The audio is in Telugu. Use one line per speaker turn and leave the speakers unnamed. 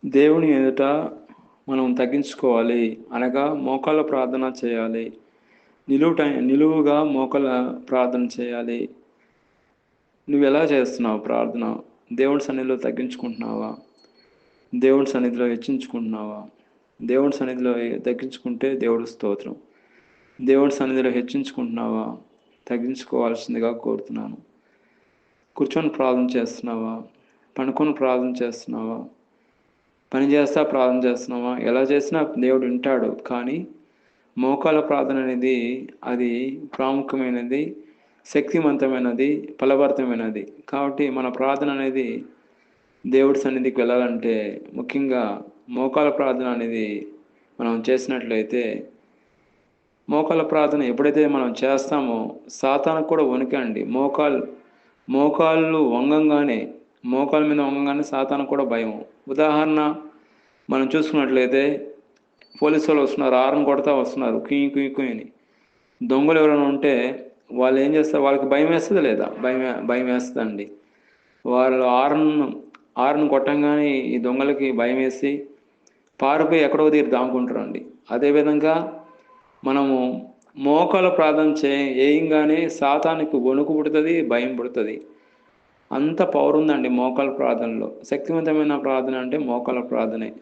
దేవుని ఎదుట మనం తగ్గించుకోవాలి అనగా మోకాళ్ళ ప్రార్థన చేయాలి. నిలువుగా మోకాళ్ళ ప్రార్థన చేయాలి. నువ్వెలా చేస్తున్నావు ప్రార్థన? దేవుడి సన్నిధిలో తగ్గించుకుంటున్నావా? దేవుడి సన్నిధిలో హెచ్చించుకుంటున్నావా? దేవుడి సన్నిధిలో తగ్గించుకుంటే దేవుడి స్తోత్రం. దేవుడి సన్నిధిలో హెచ్చించుకుంటున్నావా? తగ్గించుకోవాల్సిందిగా కోరుతున్నాను. కూర్చొని ప్రార్థన చేస్తున్నావా? పనుకొని ప్రార్థన చేస్తున్నావా? పని చేస్తా ప్రార్థన చేస్తున్నావా? ఎలా చేసినా దేవుడు వింటాడు. కానీ మోకాళ్ళ ప్రార్థన అనేది అది ప్రాముఖ్యమైనది, శక్తివంతమైనది, ఫలభరితమైనది. కాబట్టి మన ప్రార్థన అనేది దేవుడి సన్నిధికి వెళ్ళాలంటే ముఖ్యంగా మోకాళ్ళ ప్రార్థన అనేది మనం చేసినట్లయితే, మోకాళ్ళ ప్రార్థన ఎప్పుడైతే మనం చేస్తామో సాతానుకు కూడా వణుకండి. మోకాళ్ళు వంగంగానే, మోకాళ్ళ మీద వంగంగానే సాతానుకు కూడా భయం. ఉదాహరణ మనం చూసుకున్నట్లయితే పోలీసు వాళ్ళు వస్తున్నారు, హారన్ కొడతా వస్తున్నారు, కుయ్ కుయ్ కుయ్ అని. దొంగలు ఎవరైనా ఉంటే వాళ్ళు ఏం చేస్తారు? వాళ్ళకి భయం వేస్తుందా లేదా? భయం వేస్తుందండి. వాళ్ళు హారన్ కొట్టంగానే ఈ దొంగలకి భయం వేసి పారిపోయి ఎక్కడో దగ్గర దాముకుంటారండి. అదేవిధంగా మనము మోకాళ్ళ ప్రార్థన చేయంగానే సాతానికి వణుకు పుడుతుంది, భయం పుడుతుంది. అంత పవర్ ఉందండి మోకాళ్ళ ప్రార్థనలో. శక్తివంతమైన ప్రార్థన అంటే మోకాళ్ళ ప్రార్థనే.